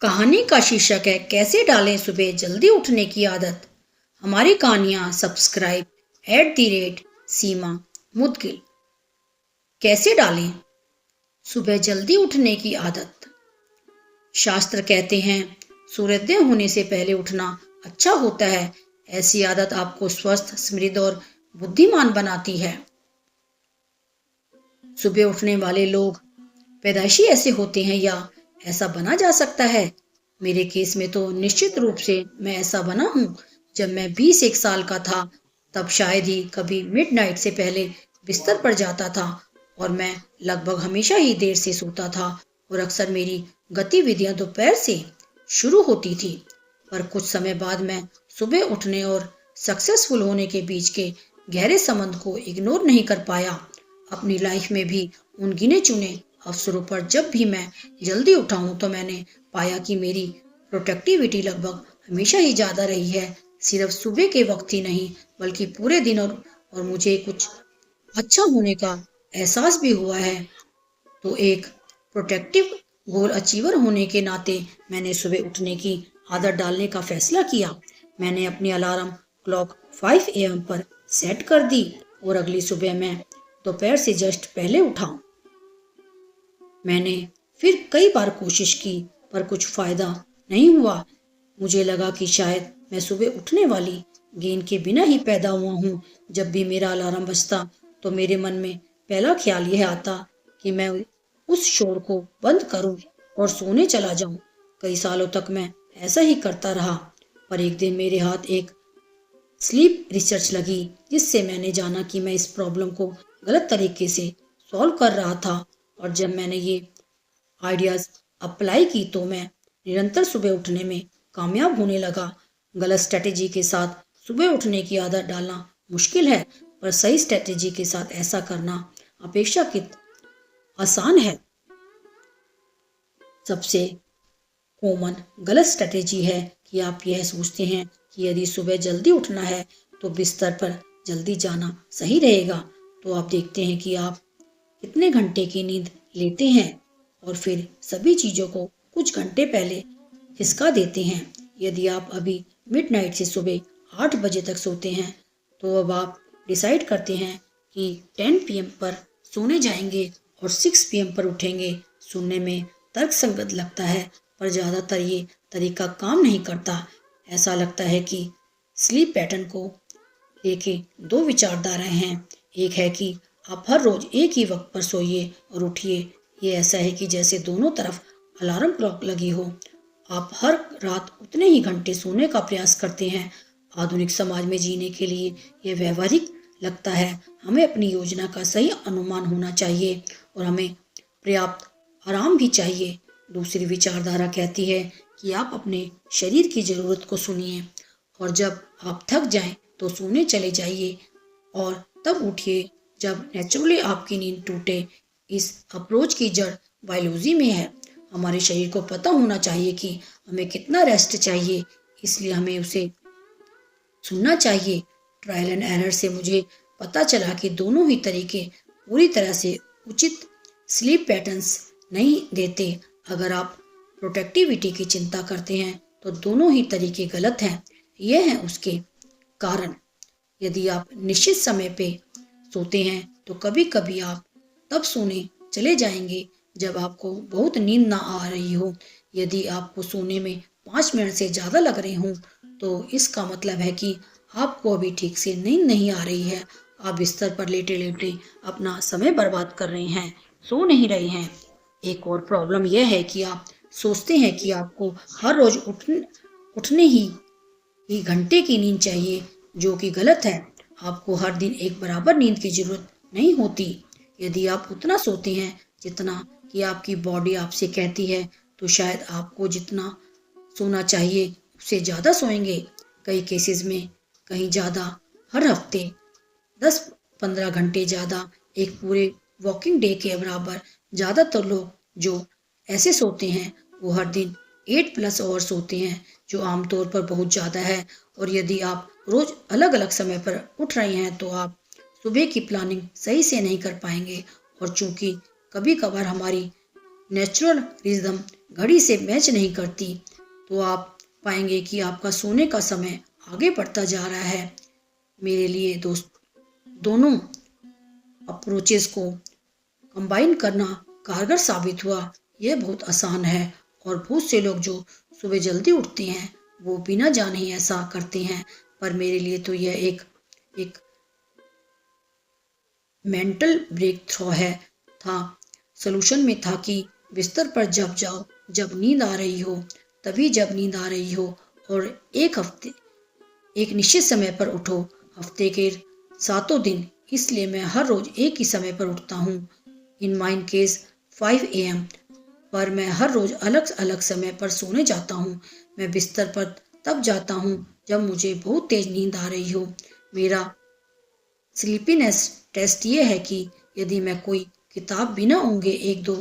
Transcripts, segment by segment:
कहानी का शीर्षक है कैसे डालें सुबह जल्दी उठने की आदत। हमारी कहानियां सब्सक्राइब @सीमा मुदगिल। कैसे डालें सुबह जल्दी उठने की आदत। शास्त्र कहते हैं सूर्योदय होने से पहले उठना अच्छा होता है। ऐसी आदत आपको स्वस्थ, समृद्ध और बुद्धिमान बनाती है। सुबह उठने वाले लोग पैदाइशी ऐसे होते हैं या ऐसा बना जा सकता है? मेरे केस में तो निश्चित रूप से मैं ऐसा बना हूँ। जब मैं 21 साल का था तब शायद ही कभी मिडनाइट से पहले बिस्तर पर जाता था और मैं लगभग हमेशा ही देर से सोता था और अक्सर मेरी गतिविधियां दोपहर से शुरू होती थी। पर कुछ समय बाद मैं सुबह उठने और सक्सेसफुल होने के बीच के गहरे संबंध को इग्नोर नहीं कर पाया। अपनी लाइफ में भी उन गिने चुने अवसरों पर जब भी मैं जल्दी उठा हूं तो मैंने पाया कि मेरी प्रोडक्टिविटी लगभग हमेशा ही ज्यादा रही है। सिर्फ सुबह के वक्त ही नहीं बल्कि पूरे दिन और मुझे कुछ अच्छा होने का एहसास भी हुआ है। तो एक प्रोटेक्टिव गोल अचीवर होने के नाते मैंने सुबह उठने की आदत डालने का फैसला किया। मैंने अपनी अलार्म क्लॉक 5 AM पर सेट कर दी और अगली सुबह मैं दोपहर से जस्ट पहले उठा। मैंने फिर कई बार कोशिश की पर कुछ फायदा नहीं हुआ। मुझे लगा कि शायद मैं सुबह उठने वाली गेंद के बिना ही पैदा हुआ हूँ। जब भी मेरा अलार्म बजता तो मेरे मन में पहला ख्याल यह आता कि मैं उस शोर को बंद करूं और सोने चला जाऊं। कई सालों तक मैं ऐसा ही करता रहा पर एक दिन मेरे हाथ एक स्लीप रिसर्च लगी जिससे मैंने जाना कि मैं इस प्रॉब्लम को गलत तरीके से सॉल्व कर रहा था। और जब मैंने ये आइडियाज अप्लाई की तो मैं निरंतर सुबह उठने में कामयाब होने लगा। गलत स्ट्रेटेजी के साथ सुबह उठने की आदत डालना मुश्किल है पर सही स्ट्रेटेजी के साथ ऐसा करना अपेक्षाकृत आसान है। सबसे कॉमन गलत स्ट्रेटेजी है कि आप यह सोचते हैं कि यदि सुबह जल्दी उठना है तो बिस्तर पर जल्दी जाना सही रहेगा। तो आप देखते हैं कि आप कितने घंटे की नींद लेते हैं और फिर सभी चीज़ों को कुछ घंटे पहले खिसका देते हैं। यदि आप अभी मिडनाइट से सुबह 8 बजे तक सोते हैं तो अब आप डिसाइड करते हैं कि 10 PM पर सोने जाएंगे और 6 PM पर उठेंगे। सुनने में तर्कसंगत लगता है पर ज़्यादातर ये तरीका काम नहीं करता। ऐसा लगता है कि स्लीप पैटर्न को लेके दो विचारधाराएं हैं। एक है कि आप हर रोज एक ही वक्त पर सोइए और उठिए। ये ऐसा है कि जैसे दोनों तरफ अलार्म क्लॉक लगी हो। आप हर रात उतने ही घंटे सोने का प्रयास करते हैं। आधुनिक समाज में जीने के लिए यह व्यवहारिक लगता है। हमें अपनी योजना का सही अनुमान होना चाहिए और हमें पर्याप्त आराम भी चाहिए। दूसरी विचारधारा कहती है कि आप अपने शरीर की जरूरत को सुनिए और जब आप थक जाएं तो सोने चले जाइए और तब उठिए जब नेचुरली आपकी नींद टूटे। इस अप्रोच की जड़ बायोलॉजी में है। हमारे शरीर को पता होना चाहिए कि हमें कितना रेस्ट चाहिए, इसलिए हमें उसे सुनना चाहिए। ट्रायल एंड एरर से मुझे पता चला कि दोनों ही तरीके पूरी तरह से उचित स्लीप पैटर्न्स नहीं देते। अगर आप प्रोडक्टिविटी की चिंता करते हैं तो दोनों ही तरीके गलत हैं। यह है उसके कारण। यदि आप निश्चित समय पे सोते हैं तो कभी कभी आप तब सोने चले जाएंगे जब आपको बहुत नींद ना आ रही हो। यदि आपको सोने में 5 मिनट से ज़्यादा लग रहे हों तो इसका मतलब है कि आपको अभी ठीक से नींद नहीं आ रही है। आप बिस्तर पर लेटे लेटे अपना समय बर्बाद कर रहे हैं, सो नहीं रहे हैं। एक और प्रॉब्लम यह है कि आप सोचते हैं कि आपको हर रोज उठने ही घंटे की नींद चाहिए, जो कि गलत है। आपको हर दिन एक बराबर नींद की जरूरत नहीं होती। यदि आप उतना सोते हैं जितना कि आपकी बॉडी आपसे कहती है तो शायद आपको जितना सोना चाहिए उससे ज़्यादा सोएंगे। कई केसेस में कहीं ज़्यादा, हर हफ्ते 10-15 घंटे ज़्यादा, एक पूरे वॉकिंग डे के बराबर। ज़्यादातर लोग जो ऐसे सोते हैं वो हर दिन 8+ आवर सोते हैं, जो आमतौर पर बहुत ज़्यादा है। और यदि आप रोज अलग अलग समय पर उठ रहे हैं तो आप सुबह की प्लानिंग सही से नहीं कर पाएंगे। और चूंकि कभी कभार हमारी नेचुरल रिदम घड़ी से मैच नहीं करती, तो आप पाएंगे कि आपका सोने का समय आगे बढ़ता जा रहा है। मेरे लिए दोनों अप्रोचेस को कंबाइन करना कारगर साबित हुआ। यह बहुत आसान है और बहुत से लोग जो सुबह जल्दी उठते हैं वो बिना जाने ही ऐसा करते हैं, पर मेरे लिए तो यह एक मेंटल ब्रेक थ्रू था। सोल्यूशन में था कि बिस्तर पर जब जाओ जब नींद आ रही हो, तभी जब नींद आ रही हो, और एक निश्चित समय पर उठो, हफ्ते के 7 दिन। इसलिए मैं हर रोज एक ही समय पर उठता हूँ। इन माइन केस 5 AM, पर मैं हर रोज अलग अलग समय पर सोने जाता हूँ। मैं बिस्तर पर तब जाता हूँ जब मुझे बहुत तेज नींद आ रही हो। मेरा स्लीपीनेस टेस्ट ये है कि यदि मैं कोई किताब बिना ऊँघे 1-2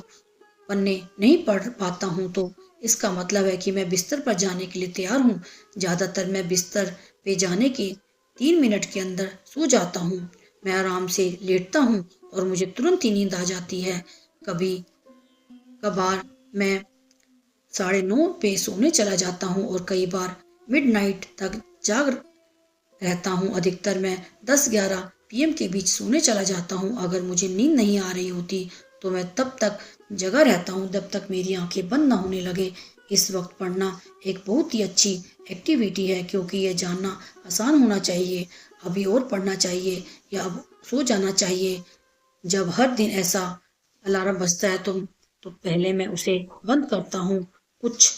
पन्ने नहीं पढ़ पाता हूँ तो इसका मतलब है कि मैं बिस्तर पर जाने के लिए तैयार हूँ। ज़्यादातर मैं बिस्तर पे जाने के 3 मिनट के अंदर सो जाता हूँ। मैं आराम से लेटता हूँ और मुझे तुरंत ही नींद आ जाती है। कभी कभार मैं 9:30 पे सोने चला जाता हूँ और कई बार मिडनाइट तक जाग रहता हूँ। अधिकतर मैं 10-11 PM के बीच सोने चला जाता हूँ। अगर मुझे नींद नहीं आ रही होती तो मैं तब तक जगा रहता हूँ जब तक मेरी आंखें बंद ना होने लगे। इस वक्त पढ़ना एक बहुत ही अच्छी एक्टिविटी है, क्योंकि यह जानना आसान होना चाहिए अभी और पढ़ना चाहिए या अब सो जाना चाहिए। जब हर दिन ऐसा अलार्म बजता है तो पहले मैं उसे बंद करता हूँ, कुछ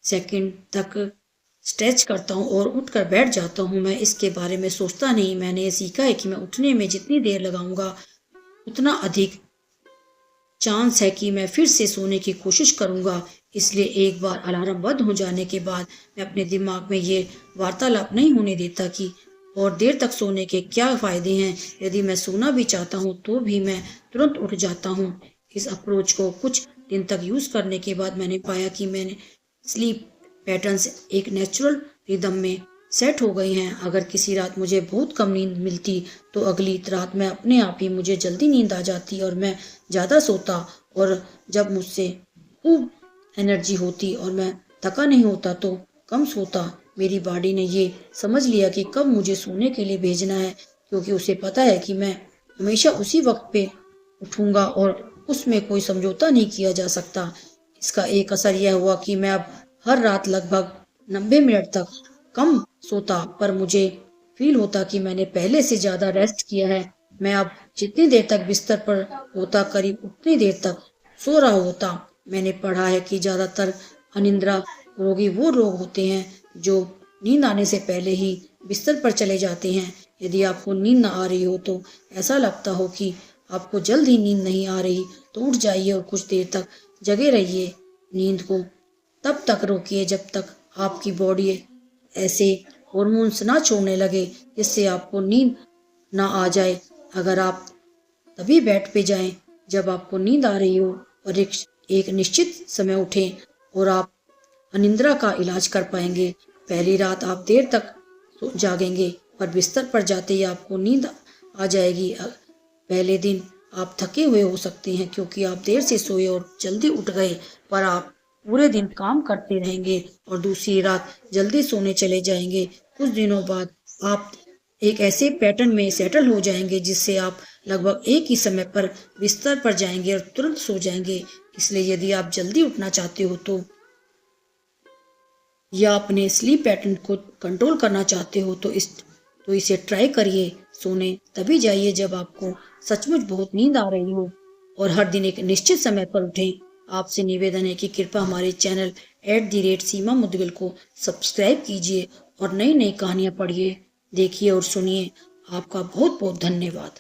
सेकंड तक स्ट्रेच करता हूँ और उठकर बैठ जाता हूँ। मैं इसके बारे में सोचता नहीं। मैंने ये सीखा है कि मैं उठने में जितनी देर लगाऊंगा उतना अधिक चांस है कि मैं फिर से सोने की कोशिश करूंगा। इसलिए एक बार अलार्म बंद हो जाने के बाद मैं अपने दिमाग में ये वार्तालाप नहीं होने देता कि और देर तक सोने के क्या फ़ायदे हैं। यदि मैं सोना भी चाहता हूँ तो भी मैं तुरंत उठ जाता हूँ। इस अप्रोच को कुछ दिन तक यूज़ करने के बाद मैंने पाया कि मैंने स्लीप पैटर्न्स एक नेचुरल रिदम में सेट हो गई हैं। अगर किसी रात मुझे बहुत कम नींद मिलती तो अगली रात मैं अपने आप ही मुझे जल्दी नींद आ जाती और मैं ज़्यादा सोता, और जब मुझसे खूब एनर्जी होती और मैं थका नहीं होता तो कम सोता। मेरी बॉडी ने ये समझ लिया कि कब मुझे सोने के लिए भेजना है, क्योंकि उसे पता है कि मैं हमेशा उसी वक्त पे उठूंगा और उसमें कोई समझौता नहीं किया जा सकता। इसका एक असर यह हुआ कि मैं अब हर रात लगभग 90 मिनट तक कम सोता, पर मुझे फील होता कि मैंने पहले से ज़्यादा रेस्ट किया है। मैं अब जितनी देर तक बिस्तर पर होता करीब उतनी देर तक सो रहा होता। मैंने पढ़ा है कि ज़्यादातर अनिद्रा रोगी वो लोग होते हैं जो नींद आने से पहले ही बिस्तर पर चले जाते हैं। यदि आपको नींद न आ रही हो तो ऐसा लगता हो कि आपको जल्द ही नींद नहीं आ रही तो उठ जाइए और कुछ देर तक जगे रहिए। नींद को तब तक रोकिए जब तक आपकी बॉडी ऐसे हॉर्मोन्स ना छोड़ने लगे जिससे आपको नींद ना आ जाए। अगर आप तभी बेड पे जाएं जब आपको नींद आ रही हो और एक निश्चित समय उठें और आप अनिद्रा का इलाज कर पाएंगे। पहली रात आप देर तक जागेंगे पर बिस्तर पर जाते ही आपको नींद आ जाएगी। पहले दिन आप थके हुए हो सकते हैं क्योंकि आप देर से सोए और जल्दी उठ गए, पर आप पूरे दिन काम करते रहेंगे और दूसरी रात जल्दी सोने चले जाएंगे। कुछ दिनों बाद आप एक ऐसे पैटर्न में सेटल हो जाएंगे जिससे आप लगभग एक ही समय पर बिस्तर पर जाएंगे और तुरंत सो जाएंगे। इसलिए यदि आप जल्दी उठना चाहते हो तो या अपने स्लीप पैटर्न को कंट्रोल करना चाहते हो तो इसे ट्राई करिए। सोने तभी जाइए जब आपको सचमुच बहुत नींद आ रही हो और हर दिन एक निश्चित समय पर उठें। आपसे निवेदन है कि कृपया हमारे चैनल @सीमा मुदगिल को सब्सक्राइब कीजिए और नई नई कहानियाँ पढ़िए, देखिए और सुनिए। आपका बहुत बहुत धन्यवाद।